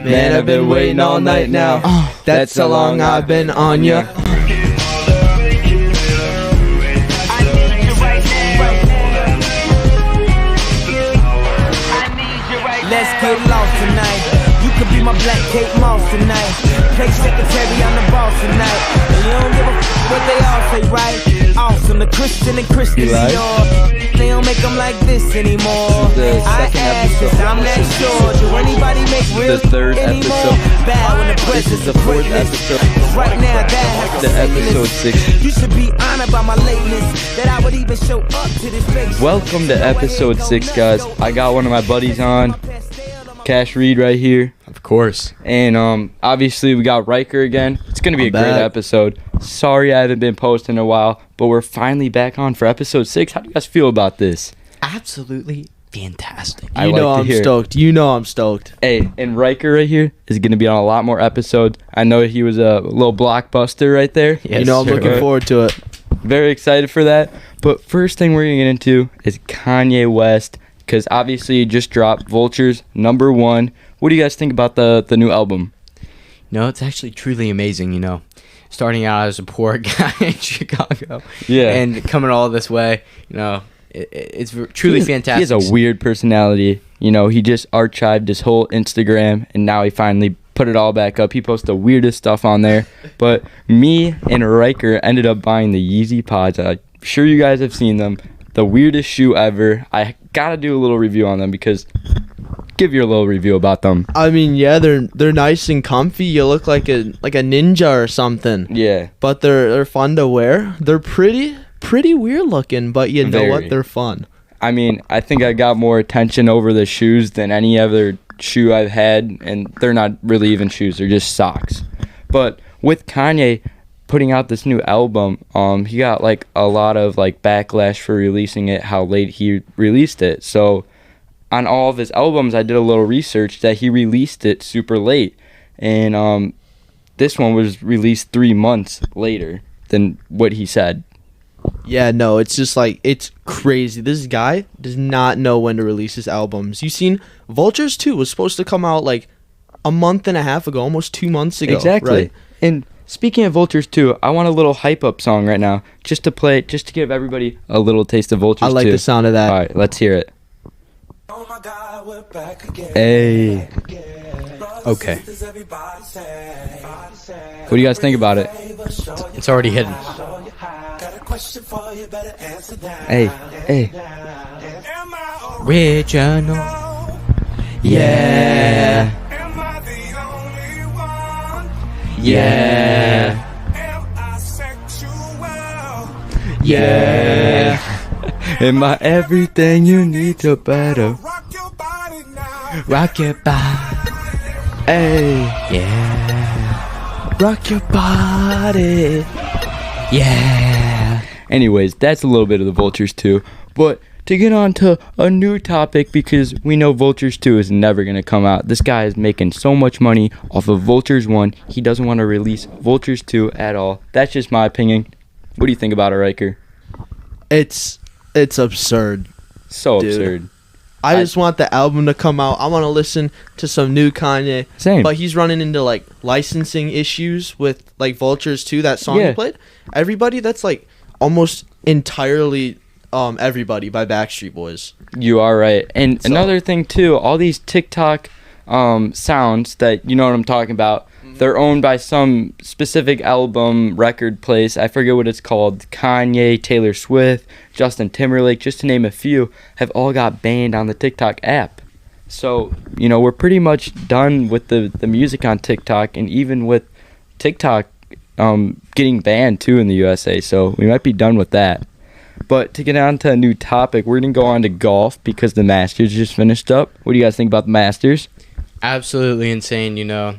Man, I've been waiting all night now. That's how long I've been on ya. Let's get lost tonight. You could be my black Kate Moss tonight. Play secretary on the boss tonight. And you don't give a what they all say, right? Awesome, the Christian and Christian Dior. They don't make them like this anymore. I ask, cause I'm not sure. Do anybody make real The third anymore? episode. Bad when the This presence is the of fourth greatness. episode. Right now, that has The episode 6. You should be honored by my lateness. That I would even show up to this place. Welcome to episode 6, guys. I got one of my buddies on, Cash Reed, right here. Of course. And obviously we got Ryker again. It's gonna be a great back. episode. Sorry I haven't been posting in a while, but we're finally back on for episode 6. How do you guys feel about this? Absolutely fantastic. I You like know to I'm hear it. stoked. You know I'm stoked. Hey, and Ryker right here is gonna be on a lot more episodes. I know he was a little blockbuster right there. Yes, you know I'm sir. looking forward to it. Very excited for that. But first thing we're gonna get into is Kanye West, because obviously he just dropped Vultures #1. What do you guys think about the new album? No, it's actually truly amazing, you know. Starting out as a poor guy in Chicago. Yeah. And coming all this way, you know, it's truly fantastic. He has a weird personality. You know, he just archived his whole Instagram, and now he finally put it all back up. He posts the weirdest stuff on there. But me and Ryker ended up buying the Yeezy Pods. I'm sure you guys have seen them. The weirdest shoe ever. I gotta do a little review on them because give your little review about them. I mean, yeah, they're nice and comfy. You look like a ninja or something. Yeah. But they're fun to wear. They're pretty weird looking, but you know Very. what? They're fun. I mean, I think I got more attention over the shoes than any other shoe I've had, and they're not really even shoes, they're just socks. But with Kanye putting out this new album, he got like a lot of like backlash for releasing it how late he released it. So on all of his albums, I did a little research that he released it super late, and this one was released 3 months later than what he said. Yeah, no, it's just like, it's crazy. This guy does not know when to release his albums. You seen Vultures 2 was supposed to come out like a month and a half ago, almost 2 months ago. Exactly. Right? And speaking of Vultures 2, I want a little hype up song right now just to play, just to give everybody a little taste of Vultures 2. I like the sound of that. All right, let's hear it. Oh my God, we're back again. Hey. Okay. What do you guys think about it? It's already hidden. Hey, hey. Original. Yeah. Yeah. Yeah. Am I everything you need to better? Rock your body. Hey. Yeah. Rock your body. Yeah. Anyways, that's a little bit of the Vultures 2. But to get on to a new topic, because we know Vultures 2 is never going to come out. This guy is making so much money off of Vultures 1. He doesn't want to release Vultures 2 at all. That's just my opinion. What do you think about it, Ryker? It's absurd. So Dude. absurd. I just want the album to come out. I want to listen to some new Kanye. Same. But he's running into like licensing issues with like Vultures 2, that song Yeah. he played. Everybody, that's like almost entirely Everybody by Backstreet Boys. You are right. And So- another thing, too, all these TikTok sounds that, you know what I'm talking about, they're owned by some specific album record place. I forget what it's called. Kanye, Taylor Swift, Justin Timberlake, just to name a few, have all got banned on the TikTok app. So, you know, we're pretty much done with the music on TikTok, and even with TikTok getting banned, too, in the USA. So we might be done with that. But to get on to a new topic, we're going to go on to golf because the Masters just finished up. What do you guys think about the Masters? Absolutely insane, you know.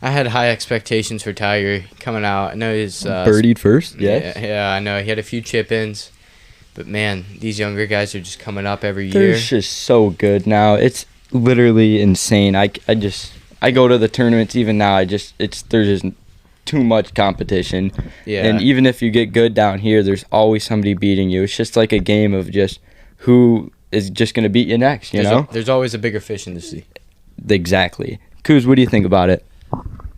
I had high expectations for Tiger coming out. I know he's Birdied first, yes. Yeah, I know he had a few chip-ins, but man, these younger guys are just coming up every They're year. just so good now. It's literally insane. I go to the tournaments even now. There's just too much competition. Yeah. And even if you get good down here, there's always somebody beating you. It's just like a game of just who is just going to beat you next, you know? There's always a bigger fish in the sea. Exactly. Kuz, what do you think about it?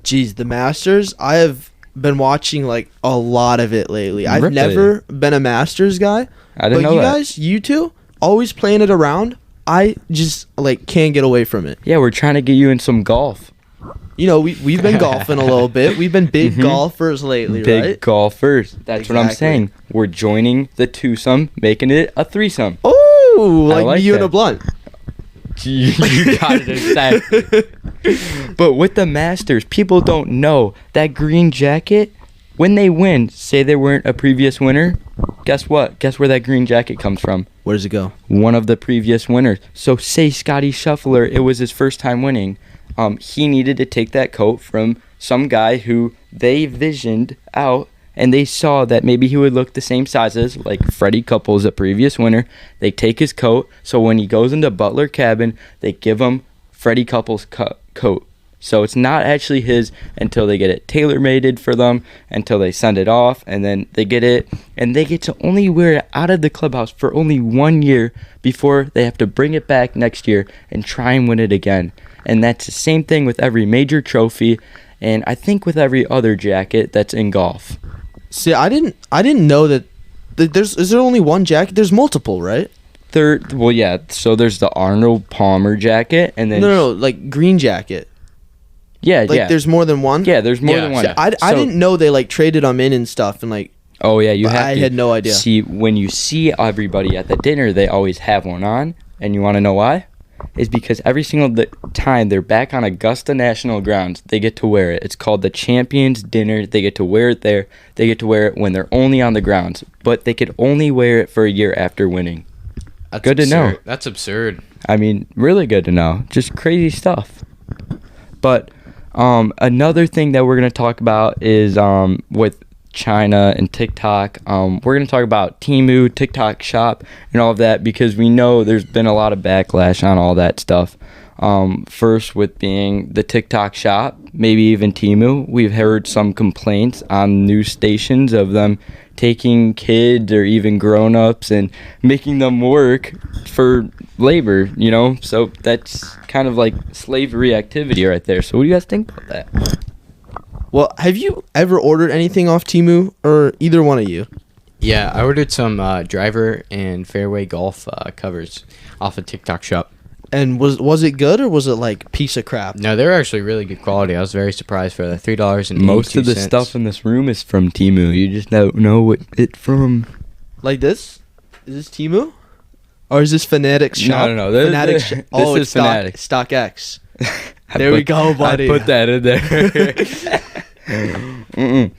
Geez, the Masters, I have been watching like a lot of it lately. I've Really? never been a Masters guy. I didn't but know you that. guys, you two, always playing it around. I just like can't get away from it. Yeah, we're trying to get you in some golf. You know, we've been golfing a little bit. We've been big golfers lately, Big right? golfers. That's what I'm Exactly. saying. We're joining the twosome, making it a threesome. Oh, like like me, you, and that. a blunt. You got it exactly. But with the Masters, people don't know that green jacket. When they win, say they weren't a previous winner, guess what? Guess where that green jacket comes from? Where does it go? One of the previous winners. So say Scotty Scheffler, it was his first time winning. He needed to take that coat from some guy who they visioned out, and they saw that maybe he would look the same size as, like Freddie Couples, a previous winner. They take his coat, so when he goes into Butler Cabin, they give him Freddie Couples' coat. So it's not actually his until they get it tailor-made for them, until they send it off, and then they get it, and they get to only wear it out of the clubhouse for only 1 year before they have to bring it back next year and try and win it again. And that's the same thing with every major trophy, and I think with every other jacket that's in golf. See, I didn't know that. Is there only one jacket? There's multiple, right? Well, yeah. So there's the Arnold Palmer jacket, and then No, like green jacket. yeah, Like yeah, there's more than one. yeah. There's more Yeah. than one. See, I So- didn't know they like traded them in and stuff, and like Oh yeah, you But have. I to. had no idea. See, when you see everybody at the dinner, they always have one on, and you want to know why? Is because every single time they're back on Augusta National Grounds, they get to wear it. It's called the Champions Dinner. They get to wear it there. They get to wear it when they're only on the grounds, but they could only wear it for a year after winning. That's Good to know. absurd. That's absurd. I mean, really good to know. Just crazy stuff. But another thing that we're going to talk about is with China and TikTok. We're going to talk about TEMU, TikTok Shop, and all of that because we know there's been a lot of backlash on all that stuff. First with being the TikTok Shop, maybe even TEMU. We've heard some complaints on news stations of them taking kids or even grown-ups and making them work for labor, you know? So that's kind of like slavery activity right there. So what do you guys think about that? Well, have you ever ordered anything off Temu or either one of you? Yeah, I ordered some driver and fairway golf covers off of TikTok Shop. And was it good or was it like piece of crap? No, they're actually really good quality. I was very surprised for the $3.82. Most of the stuff in this room is from TEMU. You just don't know what it's from. Like this? Is this Temu? Or is this Fanatics Shop? No. This Fanatics is it's Fanatics. Stock X. I There we put- go, buddy. I put that in there. Mm-mm.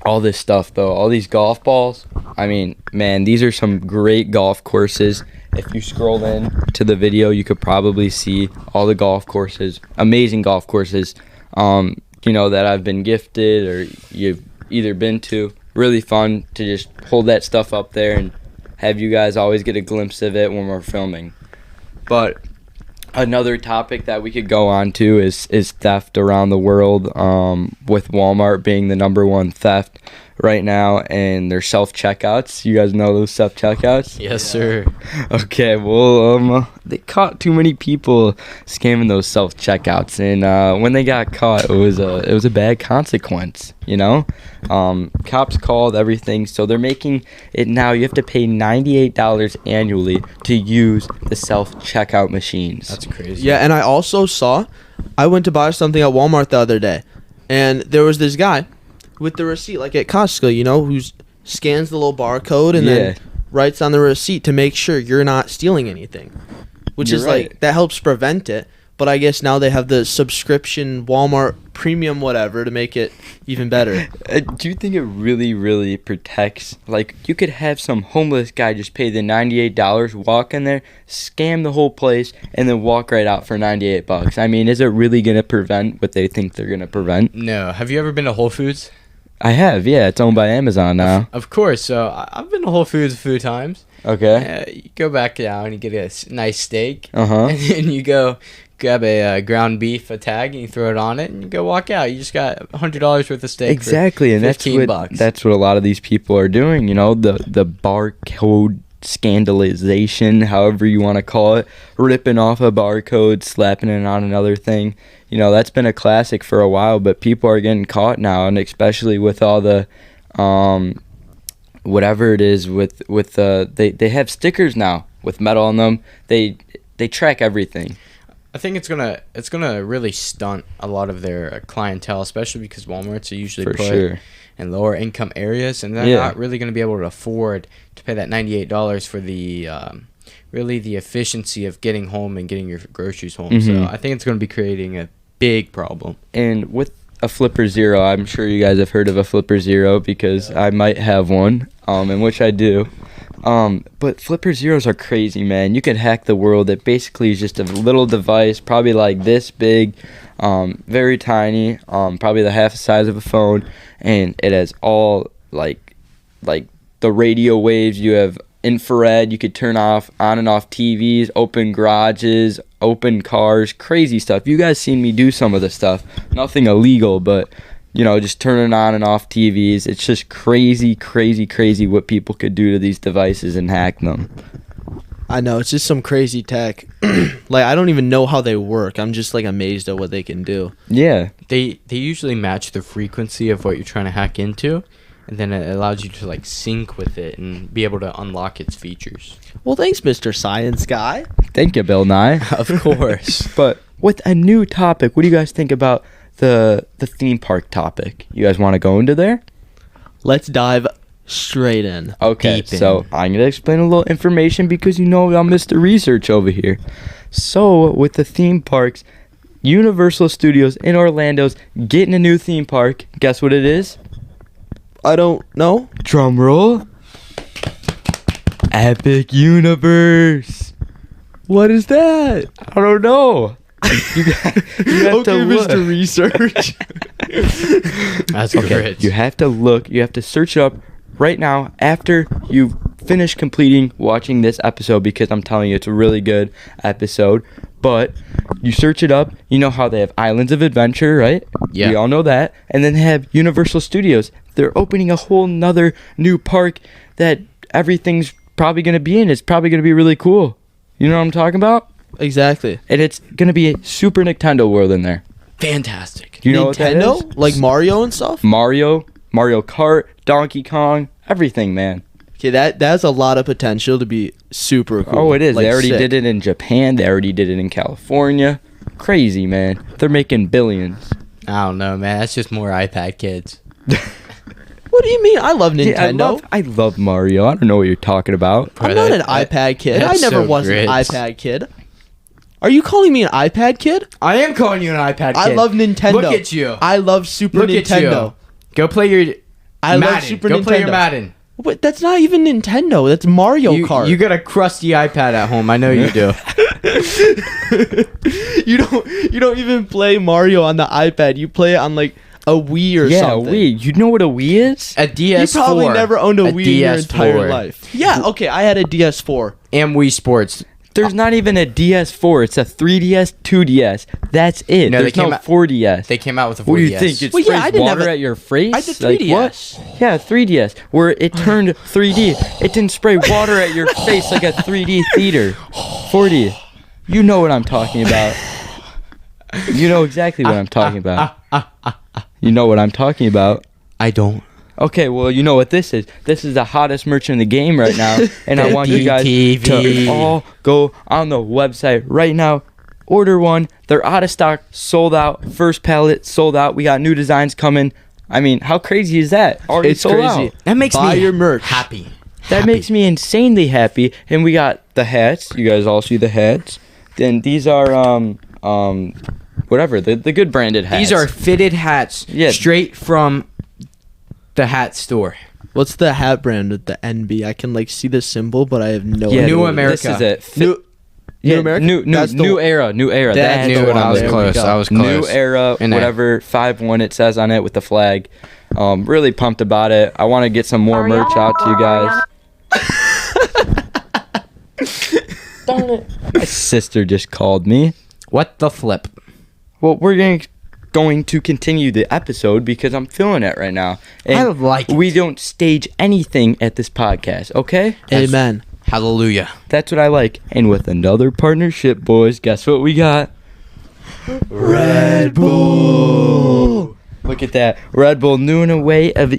All this stuff, though, all these golf balls. I mean, man, these are some great golf courses. If you scroll in to the video, you could probably see all the golf courses, amazing golf courses, that I've been gifted or you've either been to. Really fun to just hold that stuff up there and have you guys always get a glimpse of it when we're filming. But another topic that we could go on to is theft around the world, with Walmart being the number one theft right now, and their self-checkouts. You guys know those self-checkouts? Yes, sir. Okay, well, they caught too many people scamming those self-checkouts, and when they got caught, it was a bad consequence, you know? Cops called everything, so they're making it now you have to pay $98 annually to use the self-checkout machines. That's crazy. Yeah, and I went to buy something at Walmart the other day, and there was this guy with the receipt, like at Costco, who scans the little barcode and then writes on the receipt to make sure you're not stealing anything, which You're is right. like, that helps prevent it. But I guess now they have the subscription Walmart premium whatever to make it even better. Do you think it really, really protects? Like, you could have some homeless guy just pay the $98, walk in there, scam the whole place, and then walk right out for $98. I mean, is it really going to prevent what they think they're going to prevent? No. Have you ever been to Whole Foods? I have, yeah. It's owned by Amazon now. Of course. So I've been to Whole Foods a few times. Okay. You go back down, you get a nice steak, Uh-huh. and then you go grab a ground beef, a tag, and you throw it on it, and you go walk out. You just got $100 worth of steak. Exactly, for and $15. that's what a lot of these people are doing. The barcode scandalization, however you want to call it, ripping off a barcode, slapping it on another thing. That's been a classic for a while, but people are getting caught now, and especially with all the whatever it is with they have stickers now with metal on them. They track everything. I think it's gonna really stunt a lot of their clientele, especially because Walmarts are usually For put sure. in lower income areas, and they're not really going to be able to afford to pay that $98 for the really the efficiency of getting home and getting your groceries home. So I think it's going to be creating a big problem. And with a Flipper Zero, I'm sure you guys have heard of a Flipper Zero because I might have one, in which I do. But Flipper Zeros are crazy, man. You can hack the world. It basically is just a little device, probably like this big, very tiny, probably the half the size of a phone, and it has all like the radio waves. You have infrared. You could turn off on and off TVs, open garages, open cars, crazy stuff. You guys seen me do some of the stuff. Nothing illegal, but just turning on and off TVs. It's just crazy what people could do to these devices and hack them. I know, it's just some crazy tech. Like, I don't even know how they work. I'm just, like, amazed at what they can do. Yeah. They usually match the frequency of what you're trying to hack into, and then it allows you to, like, sync with it and be able to unlock its features. Well, thanks, Mr. Science Guy. Thank you, Bill Nye. Of course. But with a new topic, what do you guys think about the theme park topic? You guys want to go into there? Let's dive straight in. Okay, Deep in. so I'm going to explain a little information because I'm Mr. Research over here. So, with the theme parks, Universal Studios in Orlando's getting a new theme park. Guess what it is? I don't know. Drum roll. Epic Universe. What is that? I don't know. You have to look. Mr. Research. That's great. You have to look. You have to search it up right now after you finish completing watching this episode, because I'm telling you, it's a really good episode. But you search it up. You know how they have Islands of Adventure, right? Yeah. We all know that. And then they have Universal Studios. They're opening a whole nother new park that everything's probably going to be in. It's probably going to be really cool. You know what I'm talking about? Exactly. And it's going to be a Super Nintendo world in there. Fantastic. Do you know what that Nintendo? is? Like Mario and stuff? Mario Kart, Donkey Kong, everything, man. Okay, that has a lot of potential to be super cool. Oh, it is. Like, They already sick. did it in Japan. They already did it in California. Crazy, man. They're making billions. I don't know, man. That's just more iPad kids. What do you mean? I love Nintendo. Yeah, I love Mario. I don't know what you're talking about. I'm not an iPad kid. I that's never so was great. an iPad kid. Are you calling me an iPad kid? I am calling you an iPad kid. I love Nintendo. Look at you. I love Super Look Nintendo. at you. Go play your I Madden. love Super Go Nintendo. play your Madden. Wait, that's not even Nintendo. That's Mario Kart. You got a crusty iPad at home. I know you do. you don't even play Mario on the iPad. You play it on like a Wii or something. Yeah, Wii. You know what a Wii is? A DS4. You probably never owned a Wii in your DS4. entire life. Yeah, okay, I had a DS4. And Wii Sports. There's not even a DS4. It's a 3DS, 2DS. That's it. No, There's they no came out- 4DS. They came out with a 4DS. What do you think? It Well, yeah, I sprays didn't have water a- at your face? I had the Like, 3DS. what? Yeah, 3DS. Where it turned 3D. It didn't spray water at your face like a 3D theater. 4D. You know what I'm talking about. You know exactly what I'm talking about. You know what I'm talking about. I don't. Okay, well, you know what this is. This is the hottest merch in the game right now, and I want you guys TV. to all go on the website right now. Order one. They're out of stock, sold out. First pallet, sold out. We got new designs coming. I mean, how crazy is that? Already It's sold crazy. out. That makes Buy me your merch. happy. That makes me insanely happy. And we got the hats. You guys all see the hats. Then these are whatever, the good branded hats. These are fitted hats straight from the hat store. What's the hat brand with the NB? I can like see the symbol, but I have no idea. New what it America. This is it. New America? New That's the one. era. That's That's knew the it. one I was there. close. we go. I was close. New era, And whatever, 5-1 it says on it with the flag. Really pumped about it. I want to get some more merch out to you guys. Darn it. My sister just called me. What the flip? Well, we're going to continue the episode because I'm feeling it right now. And I like it. we don't stage anything at this podcast, okay? Amen. Hallelujah. That's what I like. And with another partnership, boys, guess what we got? RedBull. Look at that. RedBull, new in a way of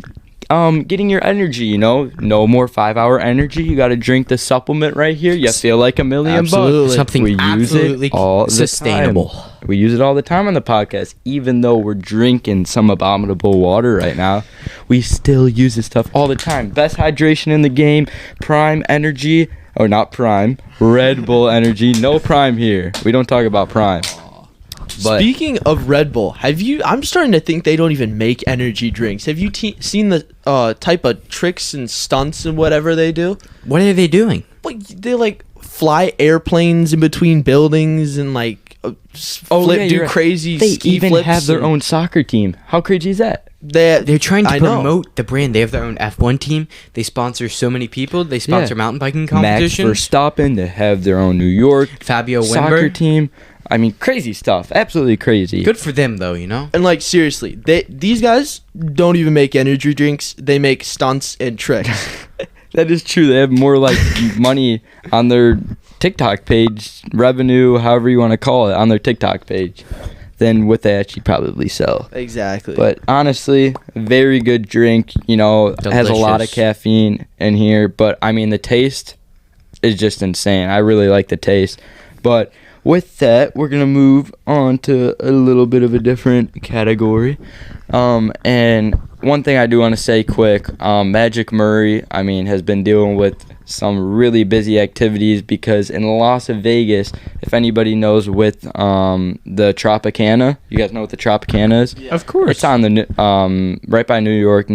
getting your energy, you know. No more 5-hour energy. You got to drink the supplement right here. You feel like $1,000,000 bucks. Something we use it all sustainable. The time. We use it all the time on the podcast. Even though we're drinking some abominable water right now, we still use this stuff all the time. Best hydration in the game. Prime energy. Oh, not Prime. Red Bull energy. No Prime here. We don't talk about Prime. But speaking of Red Bull, I'm starting to think they don't even make energy drinks. Have you seen the type of tricks and stunts and whatever they do? What are they doing? They like fly airplanes in between buildings and like crazy They ski even flips. have their own soccer team. How crazy is that? They're trying to promote know. the brand. They have their own F1 team. They sponsor so many people. They sponsor mountain biking competitions. Max Verstappen. They have their own New York Fabio soccer Wimber. team. I mean, crazy stuff. Absolutely crazy. Good for them, though, you know? And like seriously, these guys don't even make energy drinks. They make stunts and tricks. That is true. They have more like money on their TikTok page, revenue, however you want to call it, on their TikTok page, than what they actually probably sell. Exactly. But honestly, very good drink. You know, has a lot of Delicious. caffeine in here. But I mean, the taste is just insane. I really like the taste. But with that, we're going to move on to a little bit of a different category. And one thing I do want to say quick, Magic Murray, I mean, has been dealing with some really busy activities because in Las Vegas, if anybody knows with the Tropicana, you guys know what the Tropicana is? Yeah. Of course. It's on the right by New York,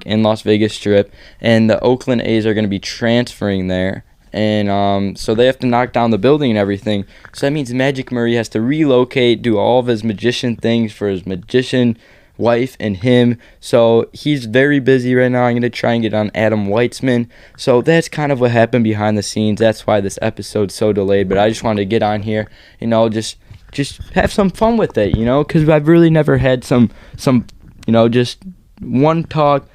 in Las Vegas Strip, and the Oakland A's are going to be transferring there. And so they have to knock down the building and everything. So that means Magic Murray has to relocate, do all of his magician things for his magician wife and him. So he's very busy right now. I'm going to try and get on Adam Weitzman. So that's kind of what happened behind the scenes. That's why this episode's so delayed. But I just wanted to get on here, you know, just have some fun with it, you know, because I've really never had some, you know, just one talk.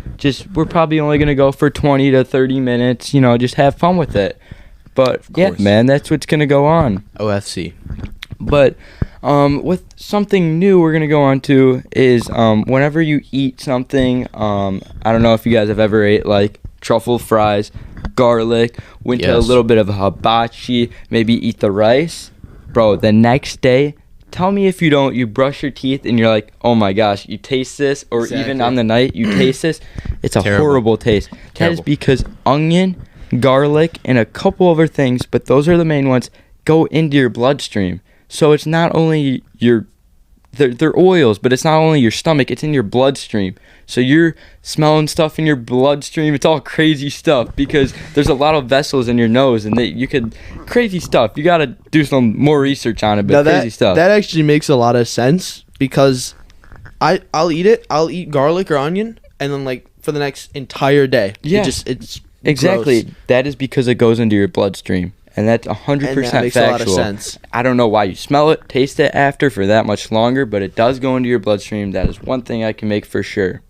We're probably only going to go for 20 to 30 minutes, you know, just have fun with it. But yeah, man, that's what's going to go on. OFC. But with something new we're going to go on to is whenever you eat something, I don't know if you guys have ever ate like truffle fries, garlic, went to a little bit of a hibachi, maybe eat the rice. Bro, the next day, tell me if you don't, you brush your teeth and you're like, oh my gosh, you taste this, or even on the night you taste this, it's a horrible taste. That is because onion, garlic, and a couple other things, but those are the main ones, go into your bloodstream. So it's not only they're oils, but it's not only your stomach, it's in your bloodstream. So you're smelling stuff in your bloodstream. It's all crazy stuff because there's a lot of vessels in your nose, and crazy stuff. You got to do some more research on it, but crazy stuff. That actually makes a lot of sense because I'll eat it. I'll eat garlic or onion, and then like for the next entire day. Yeah. It's exactly. gross. That is because it goes into your bloodstream. And that's 100% and that makes factual. a lot of sense. I don't know why you smell it, taste it after for that much longer, but it does go into your bloodstream. That is one thing I can make for sure.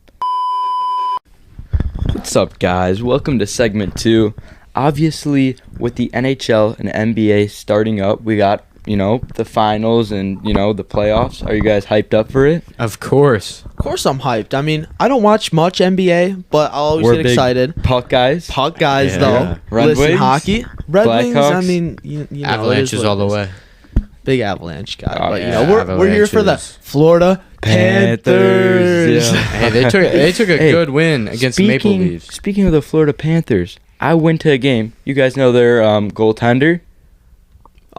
What's up, guys? Welcome to segment 2. Obviously, with the NHL and NBA starting up, we got, you know, the finals and, you know, the playoffs. Are you guys hyped up for it? Of course. Of course I'm hyped. I mean, I don't watch much NBA, but I'll always get excited. Puck guys. Puck guys, Yeah. though. Red Listen, Wings? hockey. Red Wings, I Blackhawks? mean, you know, Avalanches all the way. Big Avalanche guy. Oh, but, you yeah, know, we're here for the Avalanches. Florida Panthers. Yeah. Hey, they took a good win against the Maple Leafs. Speaking of the Florida Panthers, I went to a game. You guys know their goaltender?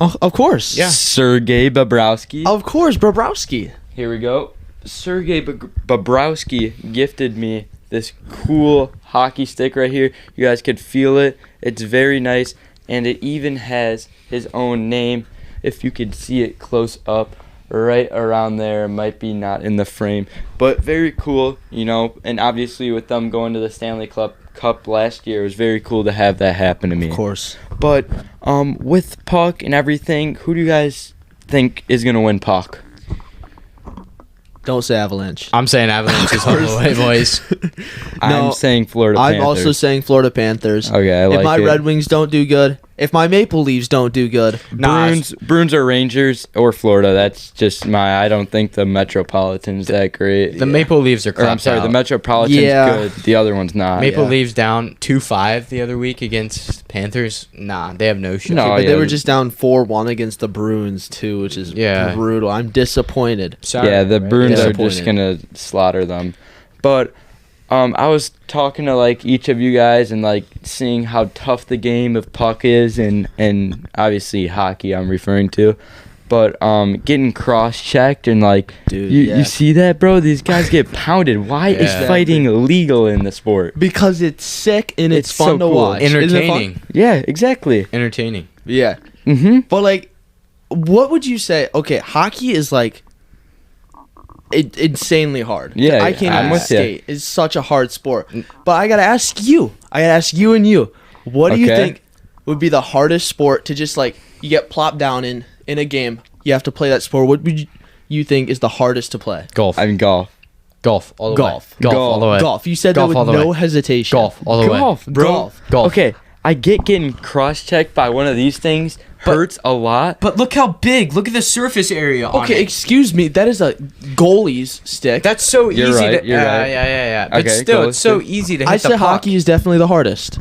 Oh, of course. Yeah. Sergei Bobrovsky. Of course, Bobrovsky. Here we go. Sergei Bobrovsky gifted me this cool hockey stick right here. You guys could feel it. It's very nice, and it even has his own name. If you could see it close up, right around there. It might be not in the frame, but very cool, you know. And obviously, with them going to the Stanley Cup last year, it was very cool to have that happen to me. Of course. But with puck and everything, who do you guys think is gonna win puck? Don't say Avalanche. I'm saying Avalanches all the way, boys. I'm saying Florida Panthers. I'm also saying Florida Panthers. Okay, I like if my it. Red Wings don't do good, if my Maple Leafs don't do good. Bruins or Rangers or Florida. That's just I don't think the Metropolitan's that great. The Maple Leafs are I'm sorry, the Metropolitan's good. The other one's not. Maple Leafs down 2-5 the other week against Panthers. Nah, they have no shot. No, but they were just down 4-1 against the Bruins too, which is brutal. I'm disappointed. Sorry, the Bruins are just gonna slaughter them. But I was talking to like each of you guys and like seeing how tough the game of puck is, and obviously hockey I'm referring to, but getting cross-checked and like, dude, you see that, bro? These guys get pounded. Why is fighting illegal in the sport? Because it's sick and it's fun to watch. Entertaining. Yeah, exactly. Entertaining. Yeah. But like, what would you say? Okay, hockey is like insanely hard. Yeah, I can't even skate. It's such a hard sport. But I gotta ask you. And you. What do you think would be the hardest sport to just like you get plopped down in a game? You have to play that sport. What would you think is the hardest to play? Golf. I mean golf. Golf all the way. Golf all the way. Golf. You said golf that with no hesitation. Golf all the way. Golf, bro. Golf. Okay, I get getting cross-checked by one of these things. Hurts a lot. But look how big. Look at the surface area on it. Okay, excuse me. That is a goalie's stick. That's so easy right, to... You're right. Yeah. But still, it's so easy to hit the puck. I said hockey is definitely the hardest.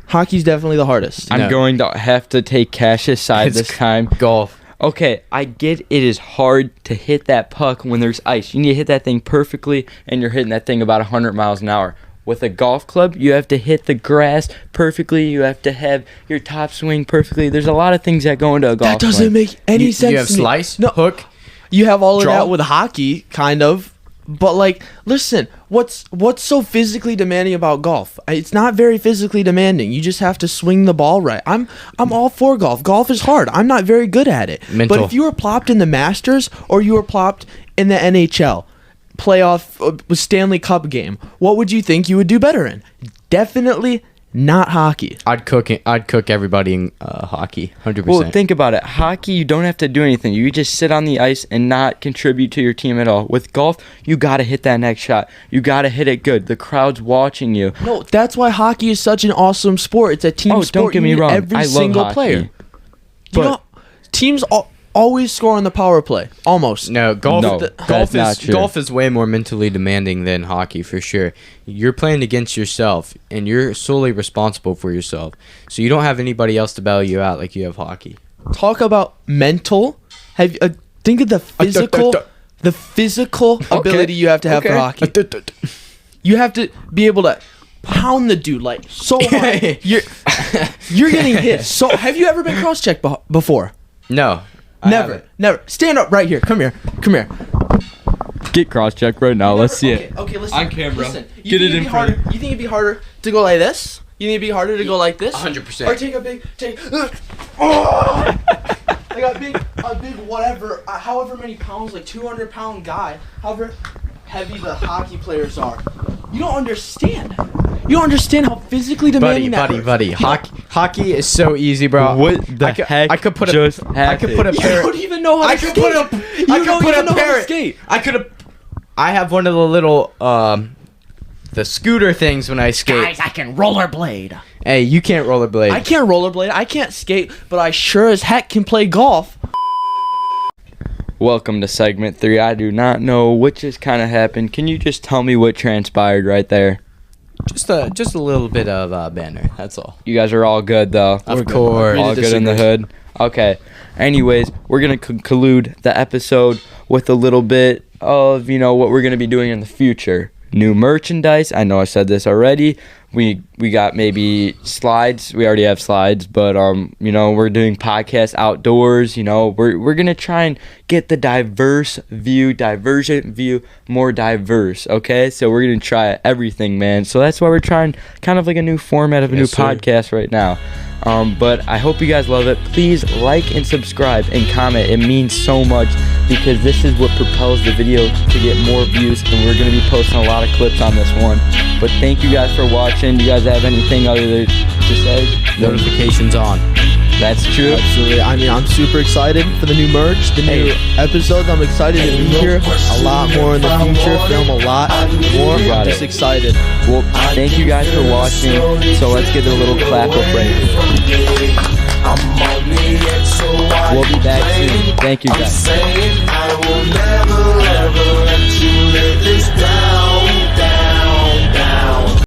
Hockey's definitely the hardest. I'm going to have to take Cash's side this time. Golf. Okay, I get it is hard to hit that puck when there's ice. You need to hit that thing perfectly, and you're hitting that thing about 100 miles an hour. With a golf club, you have to hit the grass perfectly. You have to have your top swing perfectly. There's a lot of things that go into a golf That doesn't make any sense. You have slice, hook. You have all of that with hockey, kind of. But like, listen, what's so physically demanding about golf? It's not very physically demanding. You just have to swing the ball right. I'm all for golf. Golf is hard. I'm not very good at it. But if you were plopped in the Masters or you were plopped in the NHL playoff Stanley Cup game, what would you think you would do better in? Definitely not hockey. I'd cook everybody in hockey, 100%. Well, think about it. Hockey, you don't have to do anything. You just sit on the ice and not contribute to your team at all. With golf, you got to hit that next shot. You got to hit it good. The crowd's watching you. No, that's why hockey is such an awesome sport. It's a team sport. Don't get me wrong. Every I single love player. But teams always score on the power play. Almost. No, golf is way more mentally demanding than hockey for sure. You're playing against yourself, and you're solely responsible for yourself. So you don't have anybody else to bail you out like you have hockey. Talk about mental. Think of the physical ability you have to have for hockey. You have to be able to pound the dude like so hard. You're getting hit. So have you ever been cross-checked before? No. Never. Stand up right here. Come here. Get cross-checked right now. Let's see it. Okay, listen. On camera. Listen. Get it in front. You think it'd be harder to go like this? You think it'd be harder to go like this? 100%. Or take a big like a big whatever, however many pounds, like 200-pound guy, however heavy the hockey players are. You don't understand. You don't understand how physically demanding buddy. Hockey is so easy, bro. What the heck? I could put a parrot. You don't even know how to skate. I have one of the little the scooter things when I skate. Guys, I can rollerblade. Hey, you can't rollerblade. I can't rollerblade. I can't skate, but I sure as heck can play golf. Welcome to segment 3. I do not know what just kind of happened. Can you just tell me what transpired right there? Just a little bit of banner. That's all. You guys are all good though. Of course. All good in the hood. Okay. Anyways, we're gonna conclude the episode with a little bit of what we're gonna be doing in the future. New merchandise. I know I said this already. We got maybe slides. We already have slides, but we're doing podcasts outdoors. We're gonna try and get the divergent view more diverse. Okay, so we're gonna try everything, man. So that's why we're trying kind of like a new format of a new podcast right now. But I hope you guys love it. Please like and subscribe and comment. It means so much because this is what propels the video to get more views, and we're going to be posting a lot of clips on this one. But thank you guys for watching. Do you guys have anything other to say? Notifications on. That's true. Absolutely. I mean, I'm super excited for the new merch, the new episodes. I'm excited to be here a lot more in the future, film a lot more. I'm just excited. Well, thank you guys for watching. So let's give it a little clap of praise. I'm on the XOY. We'll be back soon. Thank you, guys. I'm saying I will never